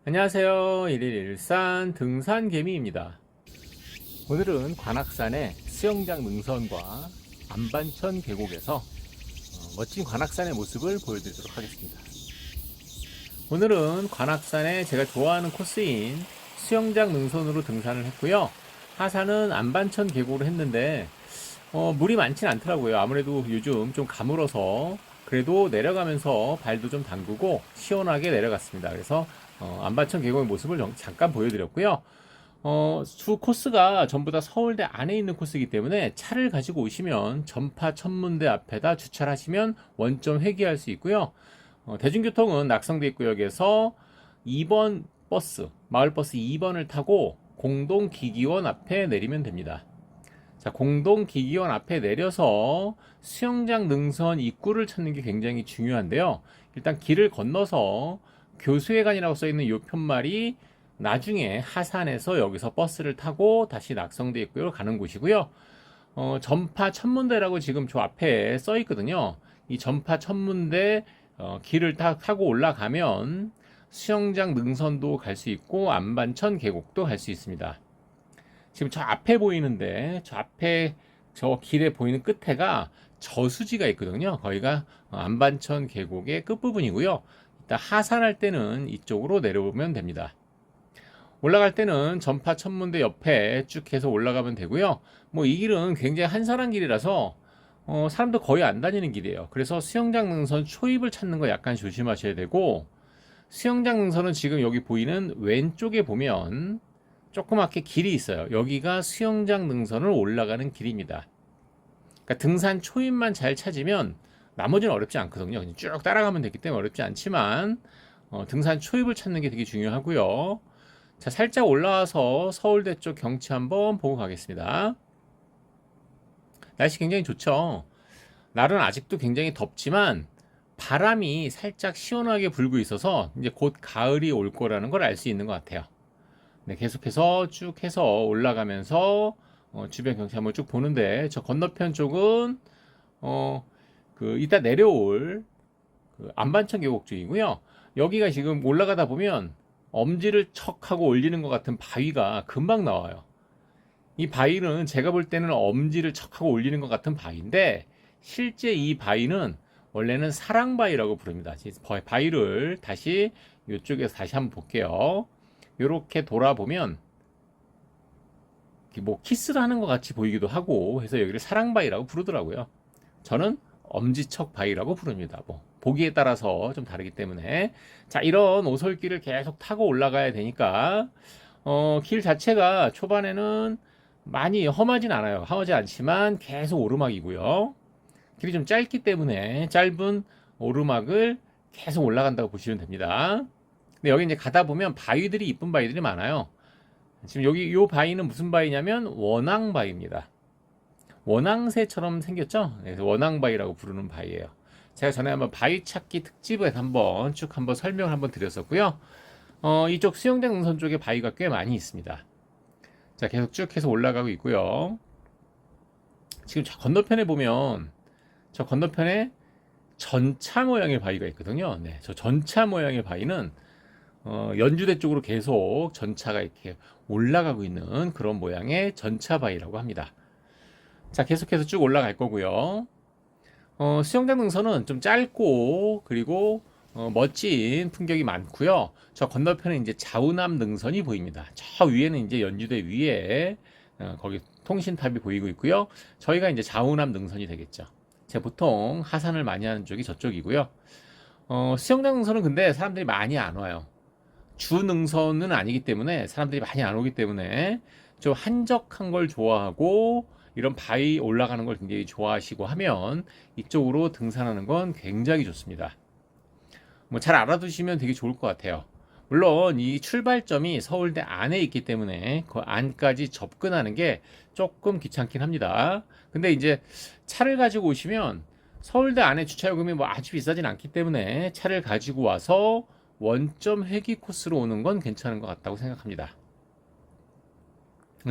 안녕하세요. 일일일산 등산개미입니다. 오늘은 관악산의 수영장 능선과 안반천 계곡에서 멋진 관악산의 모습을 보여드리도록 하겠습니다. 오늘은 관악산에 제가 좋아하는 코스인 수영장 능선으로 등산을 했고요. 하산은 안반천 계곡으로 했는데 물이 많진 않더라고요. 아무래도 요즘 좀 가물어서 그래도 내려가면서 발도 좀 담그고 시원하게 내려갔습니다. 그래서 안반천 계곡의 모습을 잠깐 보여드렸고요. 주 코스가 전부 다 서울대 안에 있는 코스이기 때문에 차를 가지고 오시면 전파 천문대 앞에다 주차를 하시면 원점 회귀할 수 있고요. 대중교통은 낙성대입구역에서 2번 버스, 마을버스 2번을 타고 공동기기원 앞에 내리면 됩니다. 자, 공동기기원 앞에 내려서 수영장 능선 입구를 찾는 게 굉장히 중요한데요. 일단 길을 건너서 교수회관이라고 써있는 이 편말이 나중에 하산해서 여기서 버스를 타고 다시 낙성대 입구로 가는 곳이고요. 전파 천문대라고 지금 저 앞에 써 있거든요. 이 전파 천문대 길을 타고 올라가면 수영장 능선도 갈 수 있고 안반천 계곡도 갈 수 있습니다. 지금 저 앞에 보이는데 저 앞에 저 길에 보이는 끝에가 저수지가 있거든요. 거기가 안반천 계곡의 끝부분이고요. 이따 하산할 때는 이쪽으로 내려오면 됩니다. 올라갈 때는 전파 천문대 옆에 쭉 해서 올라가면 되고요. 뭐 이 길은 굉장히 한산한 길이라서 사람도 거의 안 다니는 길이에요. 그래서 수영장 능선 초입을 찾는 거 약간 조심하셔야 되고, 수영장 능선은 지금 여기 보이는 왼쪽에 보면 조그맣게 길이 있어요. 여기가 수영장 능선을 올라가는 길입니다. 그러니까 등산 초입만 잘 찾으면 나머지는 어렵지 않거든요. 그냥 쭉 따라가면 되기 때문에 어렵지 않지만 등산 초입을 찾는 게 되게 중요하고요. 자, 살짝 올라와서 서울대 쪽 경치 한번 보고 가겠습니다. 날씨 굉장히 좋죠. 날은 아직도 굉장히 덥지만 바람이 살짝 시원하게 불고 있어서 이제 곧 가을이 올 거라는 걸 알 수 있는 것 같아요. 네, 계속해서 쭉 해서 올라가면서 주변 경치 한번 쭉 보는데, 저 건너편 쪽은 이따 내려올 안반천 계곡 쪽이고요. 여기가 지금 올라가다 보면 엄지를 척 하고 올리는 것 같은 바위가 금방 나와요. 이 바위는 제가 볼 때는 엄지를 척 하고 올리는 것 같은 바위인데, 실제 이 바위는 원래는 사랑바위라고 부릅니다. 바위를 다시 이쪽에서 다시 한번 볼게요. 이렇게 돌아보면 뭐 키스를 하는 것 같이 보이기도 하고 해서 여기를 사랑바위라고 부르더라고요. 저는 엄지척 바위라고 부릅니다. 뭐 보기에 따라서 좀 다르기 때문에. 자, 이런 오솔길을 계속 타고 올라가야 되니까 길 자체가 초반에는 많이 험하진 않아요. 험하지 않지만 계속 오르막이고요. 길이 좀 짧기 때문에 짧은 오르막을 계속 올라간다고 보시면 됩니다. 근데 여기 이제 가다 보면 바위들이, 이쁜 바위들이 많아요. 지금 여기 이 바위는 무슨 바위냐면 원앙바위입니다. 원앙새처럼 생겼죠? 그래서 원앙바위라고 부르는 바위예요. 제가 전에 한번 바위 찾기 특집에 한번 쭉 한번 설명을 한번 드렸었고요. 이쪽 수영장 능선 쪽에 바위가 꽤 많이 있습니다. 자, 계속 쭉 해서 올라가고 있고요. 지금 저 건너편에 보면 저 건너편에 전차 모양의 바위가 있거든요. 네, 저 전차 모양의 바위는 연주대 쪽으로 계속 전차가 이렇게 올라가고 있는 그런 모양의 전차 바위라고 합니다. 자, 계속해서 쭉 올라갈 거고요. 수영장 능선은 좀 짧고 그리고 멋진 풍경이 많고요. 저 건너편에 이제 자우남 능선이 보입니다. 저 위에는 이제 연주대 위에 거기 통신탑이 보이고 있고요. 저희가 이제 자우남 능선이 되겠죠. 제가 보통 하산을 많이 하는 쪽이 저쪽이고요. 수영장 능선은 근데 사람들이 많이 안 와요. 주 능선은 아니기 때문에 사람들이 많이 안 오기 때문에 좀 한적한 걸 좋아하고 이런 바위 올라가는 걸 굉장히 좋아하시고 하면 이쪽으로 등산하는 건 굉장히 좋습니다. 뭐 잘 알아두시면 되게 좋을 것 같아요. 물론 이 출발점이 서울대 안에 있기 때문에 그 안까지 접근하는 게 조금 귀찮긴 합니다. 근데 이제 차를 가지고 오시면 서울대 안에 주차요금이 뭐 아주 비싸진 않기 때문에 차를 가지고 와서 원점 회귀 코스로 오는 건 괜찮은 것 같다고 생각합니다.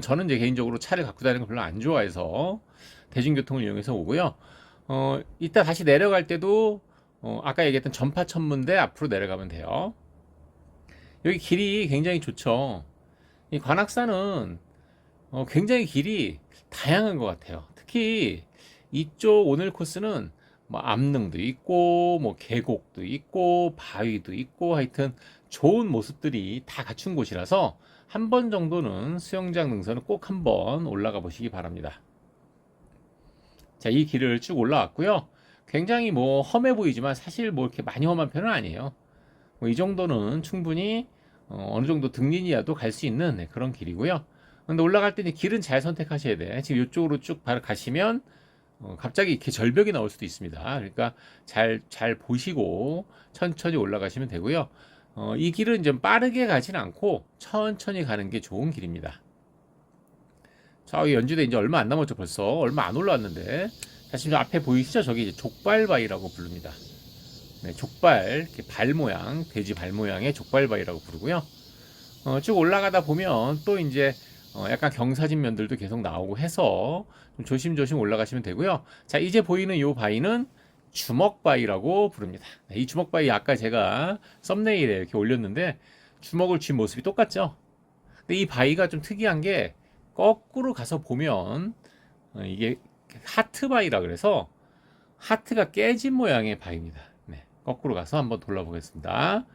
저는 이제 개인적으로 차를 갖고 다니는 걸 별로 안 좋아해서 대중교통을 이용해서 오고요. 이따 다시 내려갈 때도 아까 얘기했던 전파천문대 앞으로 내려가면 돼요. 여기 길이 굉장히 좋죠. 이 관악산은 굉장히 길이 다양한 것 같아요. 특히 이쪽 오늘 코스는 뭐 암릉도 있고 뭐 계곡도 있고 바위도 있고 하여튼 좋은 모습들이 다 갖춘 곳이라서 한 번 정도는 수영장 능선을 꼭 한번 올라가 보시기 바랍니다. 자, 이 길을 쭉 올라왔고요. 굉장히 뭐 험해 보이지만 사실 뭐 이렇게 많이 험한 편은 아니에요. 뭐 이 정도는 충분히 어느 정도 등린이라도 갈 수 있는 그런 길이고요. 근데 올라갈 때 길은 잘 선택하셔야 돼. 지금 이쪽으로 쭉 가시면 갑자기 이렇게 절벽이 나올 수도 있습니다. 그러니까 잘 보시고 천천히 올라가시면 되고요. 이 길은 좀 빠르게 가지는 않고 천천히 가는 게 좋은 길입니다. 자, 연주대 이제 얼마 안 남았죠. 벌써 얼마 안 올라왔는데. 자, 지금 앞에 보이시죠? 저기 이제 족발바위라고 부릅니다. 네, 족발, 이렇게 발 모양, 돼지 발 모양의 족발바위라고 부르고요. 쭉 올라가다 보면 또 이제 약간 경사진 면들도 계속 나오고 해서 좀 조심조심 올라가시면 되고요. 자, 이제 보이는 이 바위는 주먹바위라고 부릅니다. 이 주먹바위 아까 제가 썸네일에 이렇게 올렸는데 주먹을 쥔 모습이 똑같죠? 근데 이 바위가 좀 특이한 게 거꾸로 가서 보면 이게 하트바위라 그래서 하트가 깨진 모양의 바위입니다. 네, 거꾸로 가서 한번 돌아보겠습니다.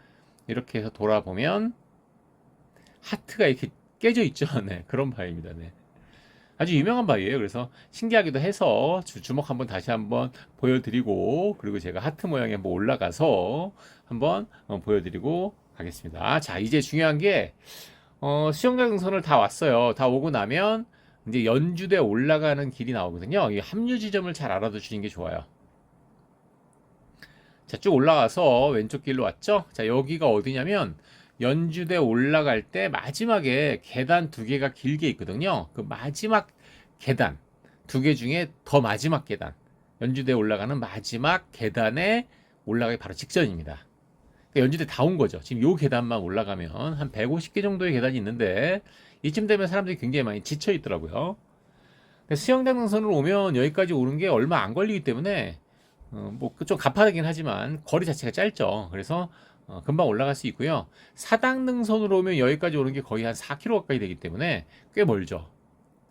이렇게 해서 돌아보면 하트가 이렇게 깨져 있죠. 네, 그런 바위입니다. 네. 아주 유명한 바위예요. 그래서 신기하기도 해서 주먹 한번 다시 한번 보여드리고 그리고 제가 하트 모양에 한번 올라가서 한번 보여드리고 가겠습니다. 자, 이제 중요한 게 수영장 능선을 다 왔어요. 다 오고 나면 이제 연주대 올라가는 길이 나오거든요. 이 합류 지점을 잘 알아두시는 게 좋아요. 자, 쭉 올라가서 왼쪽 길로 왔죠. 자, 여기가 어디냐면 연주대 올라갈 때 마지막에 계단 두 개가 길게 있거든요. 그 마지막 계단 두 개 중에 더 마지막 계단, 연주대 올라가는 마지막 계단에 올라가기 바로 직전입니다. 그러니까 연주대 다 온 거죠. 지금 요 계단만 올라가면 한 150개 정도의 계단이 있는데 이쯤 되면 사람들이 굉장히 많이 지쳐 있더라고요. 수영장 능선으로 오면 여기까지 오는 게 얼마 안 걸리기 때문에 뭐 좀 가파르긴 하지만 거리 자체가 짧죠. 그래서 금방 올라갈 수 있고요. 사당 능선으로 오면 여기까지 오는 게 거의 한 4km 가까이 되기 때문에 꽤 멀죠.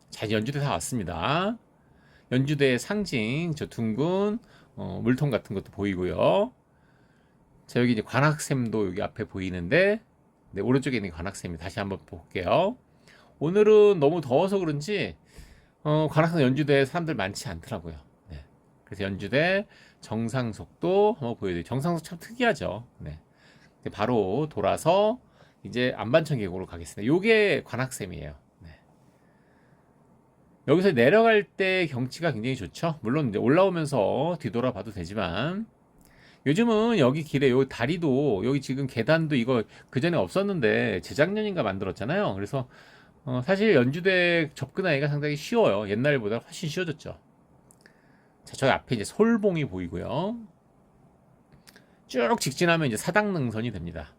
자, 연주대 다 왔습니다. 연주대의 상징, 저 둥근 물통 같은 것도 보이고요. 자, 여기 이제 관악샘도 여기 앞에 보이는데, 네, 오른쪽에 있는 관악샘이 다시 한번 볼게요. 오늘은 너무 더워서 그런지 관악산 연주대에 사람들 많지 않더라고요. 네. 그래서 연주대 정상석도 한번 보여드릴게요. 정상석 참 특이하죠. 네. 바로 돌아서 이제 안반천 계곡으로 가겠습니다. 요게 관악샘이에요. 네. 여기서 내려갈 때 경치가 굉장히 좋죠. 물론 이제 올라오면서 뒤돌아봐도 되지만 요즘은 여기 길에 요 다리도 여기 지금 계단도 이거 그 전에 없었는데 재작년인가 만들었잖아요. 그래서 사실 연주대 접근하기가 상당히 쉬워요. 옛날보다 훨씬 쉬워졌죠. 자, 저기 앞에 이제 솔봉이 보이고요. 쭉 직진하면 이제 사당능선이 됩니다.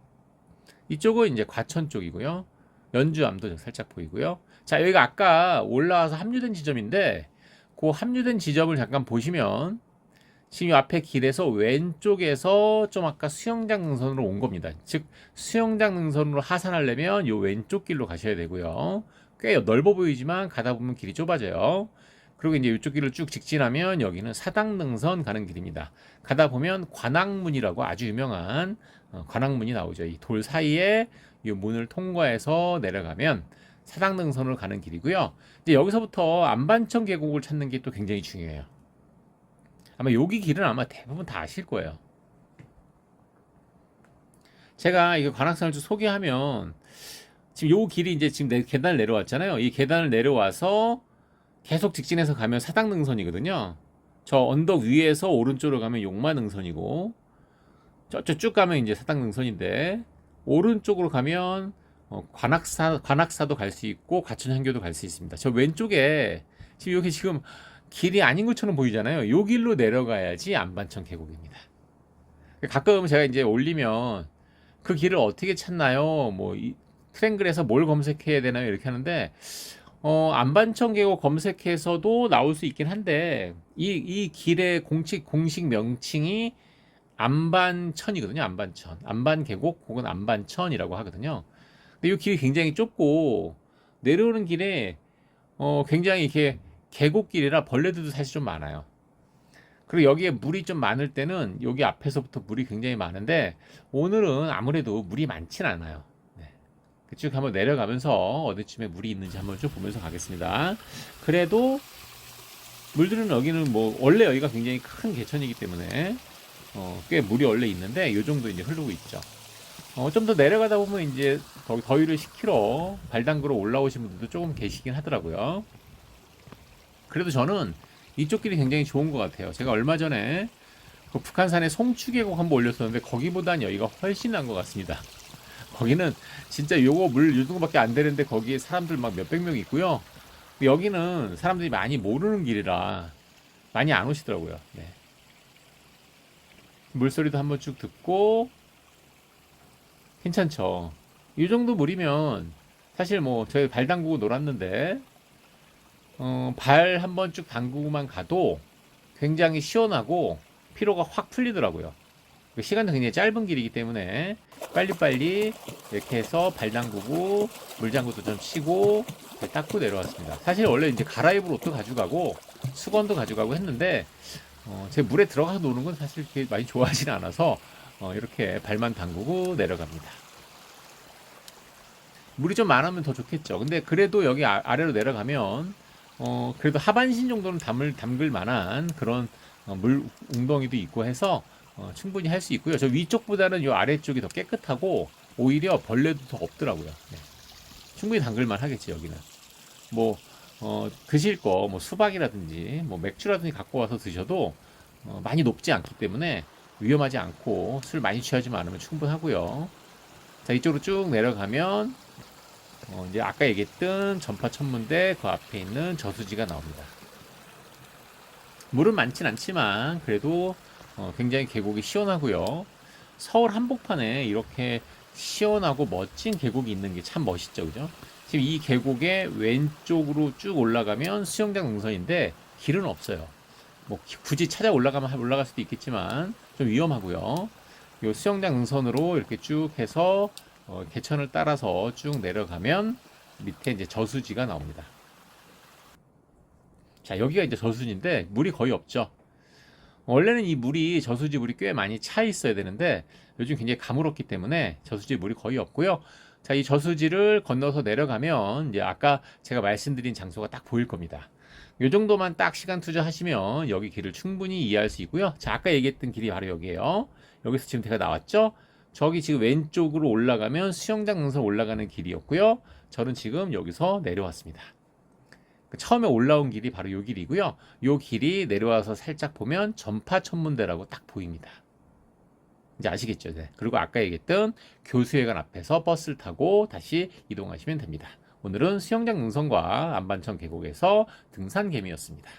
이쪽은 이제 과천 쪽이고요. 연주암도 살짝 보이고요. 자, 여기가 아까 올라와서 합류된 지점인데 그 합류된 지점을 잠깐 보시면 지금 앞에 길에서 왼쪽에서 좀 아까 수영장 능선으로 온 겁니다. 즉 수영장 능선으로 하산하려면 요 왼쪽 길로 가셔야 되고요. 꽤 넓어 보이지만 가다 보면 길이 좁아져요. 그리고 이제 이쪽 길을 쭉 직진하면 여기는 사당능선 가는 길입니다. 가다 보면 관악문이라고 아주 유명한 관악문이 나오죠. 이 돌 사이에 이 문을 통과해서 내려가면 사당능선으로 가는 길이고요. 이제 여기서부터 안반천 계곡을 찾는 게 또 굉장히 중요해요. 아마 여기 길은 아마 대부분 다 아실 거예요. 제가 이거 관악산을 좀 소개하면 지금 요 길이 이제 지금 계단을 내려왔잖아요. 이 계단을 내려와서 계속 직진해서 가면 사당능선이거든요. 저 언덕 위에서 오른쪽으로 가면 용마능선이고 저쪽 쭉 가면 이제 사당능선인데 오른쪽으로 가면 관악사도 갈 수 있고 과천향교도 갈 수 있습니다. 저 왼쪽에 지금 여기 지금 길이 아닌 것처럼 보이잖아요. 요 길로 내려가야지 안반천 계곡입니다. 가끔 제가 이제 올리면 그 길을 어떻게 찾나요? 뭐 트랭글에서 뭘 검색해야 되나요? 이렇게 하는데 안반천 계곡 검색해서도 나올 수 있긴 한데 이 길의 공식 명칭이 안반천이거든요. 안반천. 안반계곡 혹은 안반천이라고 하거든요. 근데 이 길이 굉장히 좁고 내려오는 길에 굉장히 이렇게 계곡길이라 벌레들도 사실 좀 많아요. 그리고 여기에 물이 좀 많을 때는 여기 앞에서부터 물이 굉장히 많은데 오늘은 아무래도 물이 많진 않아요. 네. 쭉 한번 내려가면서 어디쯤에 물이 있는지 한번 쭉 보면서 가겠습니다. 그래도 물들은 여기는 뭐 원래 여기가 굉장히 큰 개천이기 때문에 꽤 물이 원래 있는데 이 정도 이제 흐르고 있죠. 좀 더 내려가다 보면 이제 더위를 식히러 발 담그러 올라오신 분들도 조금 계시긴 하더라고요. 그래도 저는 이쪽 길이 굉장히 좋은 것 같아요. 제가 얼마 전에 그 북한산에 송추계곡 한번 올렸었는데 거기보단 여기가 훨씬 나은 것 같습니다. 거기는 진짜 요거 물 요 정도밖에 안 되는데 거기에 사람들 막 몇백 명 있고요. 여기는 사람들이 많이 모르는 길이라 많이 안 오시더라고요. 네. 물소리도 한번 쭉 듣고 괜찮죠. 이 정도 물이면 사실 뭐 저희 발 담그고 놀았는데 발 한번 쭉 담그고만 가도 굉장히 시원하고 피로가 확 풀리더라고요. 시간도 굉장히 짧은 길이기 때문에 빨리빨리 이렇게 해서 발 담그고 물장구도 좀 치고 닦고 내려왔습니다. 사실 원래 이제 갈아입을 옷도 가져가고 수건도 가져가고 했는데 제 물에 들어가서 노는 건 사실 그렇게 많이 좋아하진 않아서 이렇게 발만 담그고 내려갑니다. 물이 좀 많으면 더 좋겠죠. 근데 그래도 여기 아래로 내려가면 그래도 하반신 정도는 담글 만한 그런 물 웅덩이도 있고 해서 충분히 할 수 있고요. 저 위쪽보다는 이 아래쪽이 더 깨끗하고 오히려 벌레도 더 없더라고요. 네. 충분히 담글만 하겠지 여기는. 뭐 드실 거 뭐 수박이라든지 뭐 맥주라든지 갖고 와서 드셔도 많이 높지 않기 때문에 위험하지 않고 술 많이 취하지 않으면 충분하고요. 자, 이쪽으로 쭉 내려가면 이제 아까 얘기했던 전파천문대 그 앞에 있는 저수지가 나옵니다. 물은 많진 않지만 그래도 굉장히 계곡이 시원하고요. 서울 한복판에 이렇게 시원하고 멋진 계곡이 있는 게 참 멋있죠, 그죠? 지금 이 계곡의 왼쪽으로 쭉 올라가면 수영장 능선인데 길은 없어요. 뭐 굳이 찾아 올라갈 수도 있겠지만 좀 위험하고요. 이 수영장 능선으로 이렇게 쭉 해서 개천을 따라서 쭉 내려가면 밑에 이제 저수지가 나옵니다. 자, 여기가 이제 저수지인데 물이 거의 없죠. 원래는 이 물이 저수지 물이 꽤 많이 차 있어야 되는데 요즘 굉장히 가물었기 때문에 저수지 물이 거의 없고요. 자, 이 저수지를 건너서 내려가면 이제 아까 제가 말씀드린 장소가 딱 보일 겁니다. 요 정도만 딱 시간 투자하시면 여기 길을 충분히 이해할 수 있고요. 자, 아까 얘기했던 길이 바로 여기에요. 여기서 지금 제가 나왔죠? 저기 지금 왼쪽으로 올라가면 수영장 능선 올라가는 길이었고요. 저는 지금 여기서 내려왔습니다. 처음에 올라온 길이 바로 요 길이고요. 요 길이 내려와서 살짝 보면 전파천문대라고 딱 보입니다. 이제 아시겠죠? 네. 그리고 아까 얘기했던 교수회관 앞에서 버스를 타고 다시 이동하시면 됩니다. 오늘은 수영장 능선과 안반천 계곡에서 등산 개미였습니다.